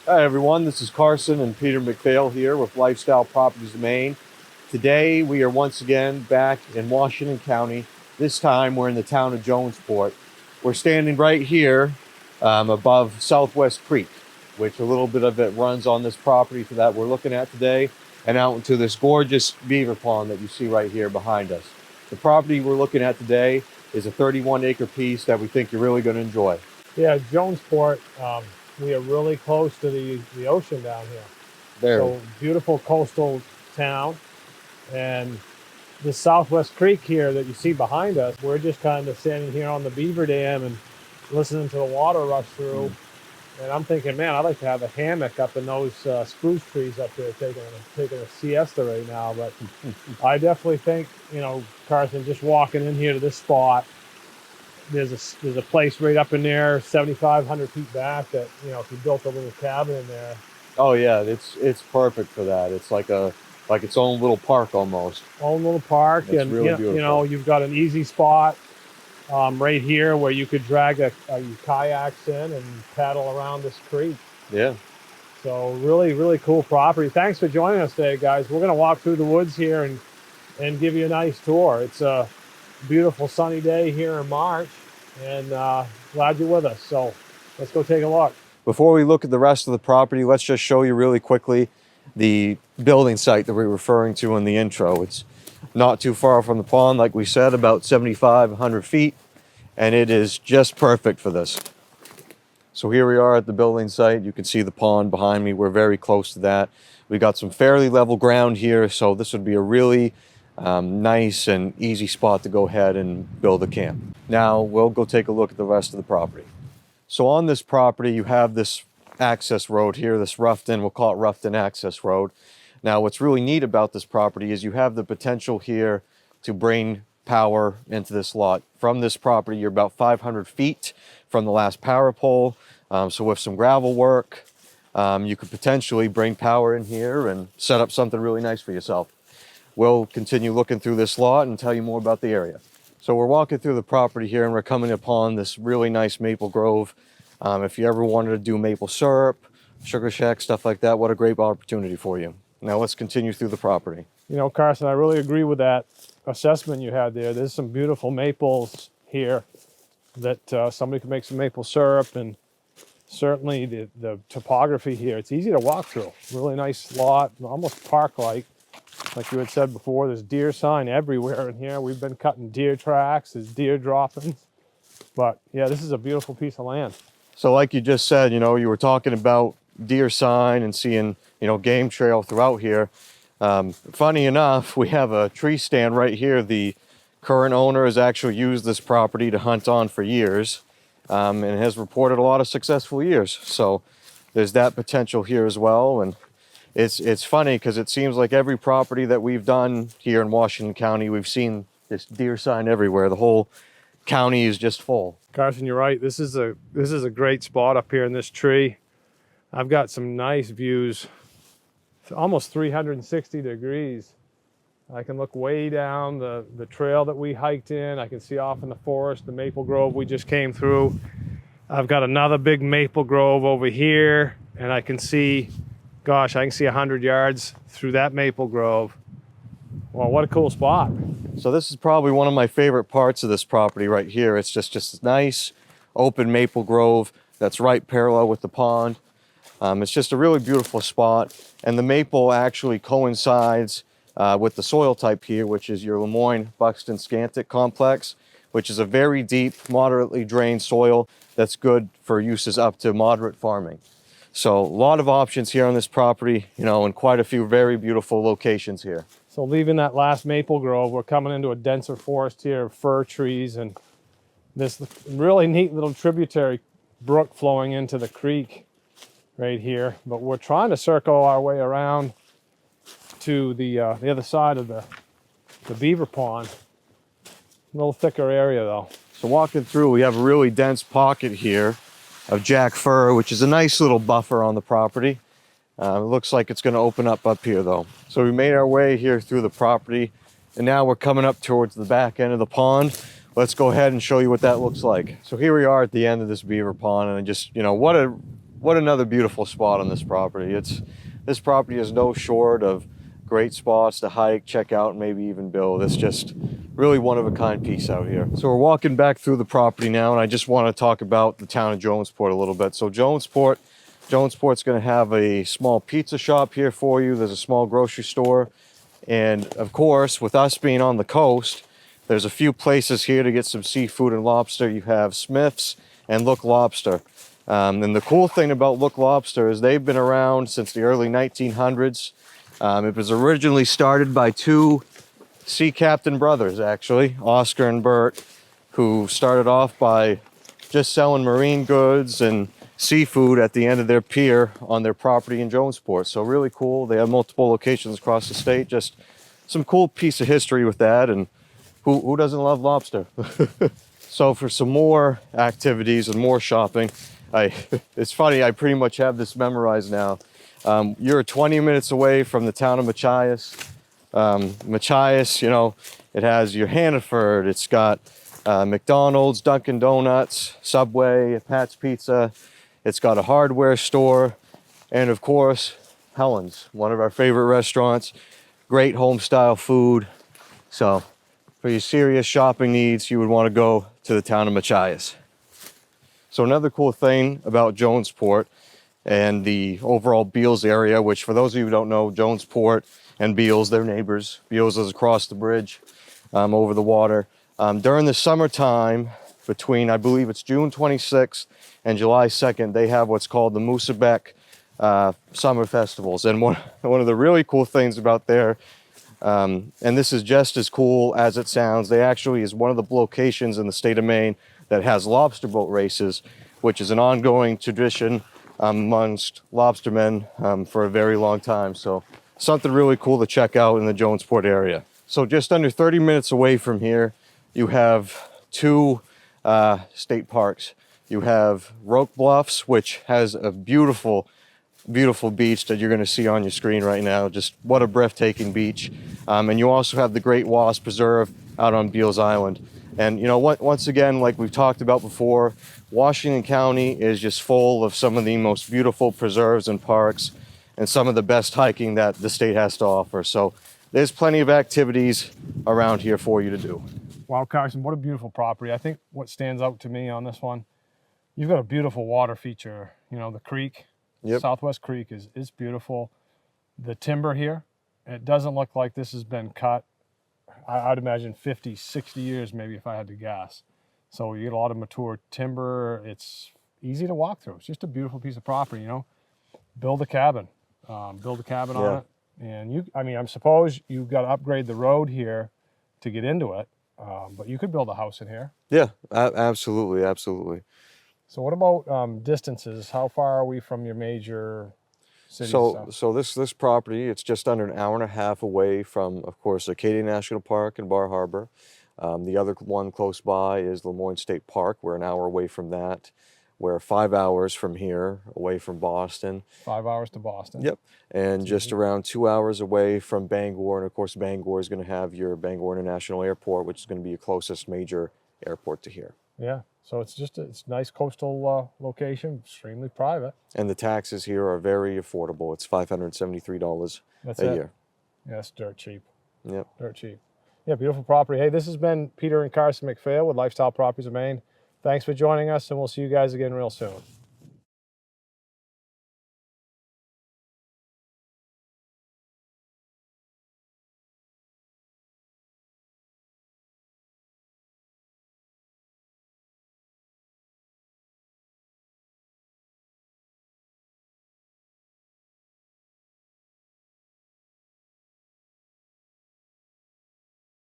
Hi everyone, this is Carson and Peter McPhail here with Lifestyle Properties of Maine. Today we are once again back in Washington County. This time we're in the town of Jonesport. We're standing right here above Southwest Creek, which a little bit of it runs on this property that we're looking at today, and out into this gorgeous beaver pond that you see right here behind us. The property we're looking at today is a 31-acre piece that we think you're really going to enjoy. Yeah, Jonesport, we are really close to the ocean down here. Very. So beautiful coastal town. And the Southwest Creek here that you see behind us, we're just kind of standing here on the beaver dam and listening to the water rush through. And I'm thinking, man, I'd like to have a hammock up in those spruce trees up there taking a siesta right now. But I definitely think, Carson, just walking in here to this spot, there's a place right up in there, 7,500 feet back, that if you built a little cabin in there. Oh yeah, it's perfect for that. It's like its own little park almost. Own little park, it's and really beautiful. you've got an easy spot right here where you could drag your kayaks in and paddle around this creek. Yeah. So really, really cool property. Thanks for joining us today, guys. We're going to walk through the woods here and give you a nice tour. It's a beautiful sunny day here in March, and glad you're with us. So let's go take a look. Before we look at the rest of the property, let's just show you really quickly the building site that we're referring to in the intro. It's not too far from the pond, like we said, about 7,500 feet, and it is just perfect for this. So here we are at the building site. You can see the pond behind me. We're very close to that. We got some fairly level ground here, so this would be a really nice and easy spot to go ahead and build a camp. Now we'll go take a look at the rest of the property. So on this property, you have this access road here, this roughed-in, we'll call it roughed-in access road. Now what's really neat about this property is you have the potential here to bring power into this lot. From this property, you're about 500 feet from the last power pole. So with some gravel work, you could potentially bring power in here and set up something really nice for yourself. We'll continue looking through this lot and tell you more about the area. So we're walking through the property here and we're coming upon this really nice maple grove. If you ever wanted to do maple syrup, sugar shack, stuff like that, what a great opportunity for you. Now let's continue through the property. Carson, I really agree with that assessment you had there. There's some beautiful maples here that somebody could make some maple syrup, and certainly the topography here, it's easy to walk through. Really nice lot, almost park-like. Like you had said before, there's deer sign everywhere in here. We've been cutting deer tracks, there's deer droppings. But yeah, this is a beautiful piece of land. So like you just said, you were talking about deer sign and seeing, game trail throughout here. Funny enough, we have a tree stand right here. The current owner has actually used this property to hunt on for years, and has reported a lot of successful years. So there's that potential here as well. And it's funny because it seems like every property that we've done here in Washington County, we've seen this deer sign everywhere. The whole county is just full. Carson, you're right. This is a great spot up here in this tree. I've got some nice views. It's almost 360 degrees. I can look way down the trail that we hiked in. I can see off in the forest, the maple grove we just came through. I've got another big maple grove over here, and I can see, gosh, I can see 100 yards through that maple grove. Well, what a cool spot. So this is probably one of my favorite parts of this property right here. It's just a nice open maple grove that's right parallel with the pond. It's just a really beautiful spot, and the maple actually coincides with the soil type here, which is your Lemoyne Buxton Scantic complex, which is a very deep, moderately drained soil that's good for uses up to moderate farming. So a lot of options here on this property, and quite a few very beautiful locations here. So leaving that last maple grove, we're coming into a denser forest here of fir trees, and this really neat little tributary brook flowing into the creek right here. But we're trying to circle our way around to the other side of the beaver pond. A little thicker area though. So walking through, we have a really dense pocket here of jack fir, which is a nice little buffer on the property. It looks like it's going to open up here though. So we made our way here through the property, and now we're coming up towards the back end of the pond. Let's go ahead and show you what that looks like. So here we are at the end of this beaver pond, and just, what a what another beautiful spot on this property. This property is no short of great spots to hike, check out, and maybe even build. It's just really one of a kind piece out here. So we're walking back through the property now, and I just want to talk about the town of Jonesport a little bit. So Jonesport's going to have a small pizza shop here for you. There's a small grocery store. And of course, with us being on the coast, there's a few places here to get some seafood and lobster. You have Smith's and Look Lobster. And the cool thing about Look Lobster is they've been around since the early 1900s. It was originally started by two sea captain brothers, actually, Oscar and Bert, who started off by just selling marine goods and seafood at the end of their pier on their property in Jonesport. So really cool. They have multiple locations across the state. Just some cool piece of history with that. And who doesn't love lobster? So for some more activities and more shopping, it's funny, I pretty much have this memorized now. You're 20 minutes away from the town of Machias. Machias, you know, it has your Hannaford, it's got McDonald's, Dunkin' Donuts, Subway, Pat's Pizza. It's got a hardware store, and of course, Helen's, one of our favorite restaurants. Great home-style food. So for your serious shopping needs, you would want to go to the town of Machias. So another cool thing about Jonesport and the overall Beals area, which for those of you who don't know, Jonesport and Beals, they're neighbors. Beals is across the bridge over the water. During the summertime, between, I believe it's June 26th and July 2nd, they have what's called the Moosebeck Summer Festivals. And one of the really cool things about there, and this is just as cool as it sounds, they actually is one of the locations in the state of Maine that has lobster boat races, which is an ongoing tradition amongst lobstermen for a very long time. So something really cool to check out in the Jonesport area. So just under 30 minutes away from here, you have two state parks. You have Roque Bluffs, which has a beautiful, beautiful beach that you're going to see on your screen right now. Just what a breathtaking beach. And you also have the Great Wasp Preserve out on Beals Island. And you know what, once again, like we've talked about before, Washington County is just full of some of the most beautiful preserves and parks and some of the best hiking that the state has to offer. So there's plenty of activities around here for you to do. Wow, Carson, what a beautiful property. I think what stands out to me on this one, you've got a beautiful water feature. You know, the creek, Yep. Southwest Creek is beautiful. The timber here, it doesn't look like this has been cut. I'd imagine 50, 60 years maybe if I had to guess. So you get a lot of mature timber. It's easy to walk through. It's just a beautiful piece of property, you know. Build a cabin on it. And I suppose you've got to upgrade the road here to get into it. But you could build a house in here. Yeah, absolutely, absolutely. So what about distances? How far are we from your major cities? So this property, it's just under an hour and a half away from, of course, Acadia National Park and Bar Harbor. The other one close by is Lemoyne State Park. We're an hour away from that. We're 5 hours from here, away from Boston. 5 hours to Boston. Yep. And just around 2 hours away from Bangor. And of course, Bangor is going to have your Bangor International Airport, which is going to be your closest major airport to here. Yeah. So it's a nice coastal location, extremely private. And the taxes here are very affordable. It's $573 a year. Yeah, it's dirt cheap. Yep. Dirt cheap. Yeah, beautiful property. Hey, this has been Peter and Carson McPhail with Lifestyle Properties of Maine. Thanks for joining us, and we'll see you guys again real soon.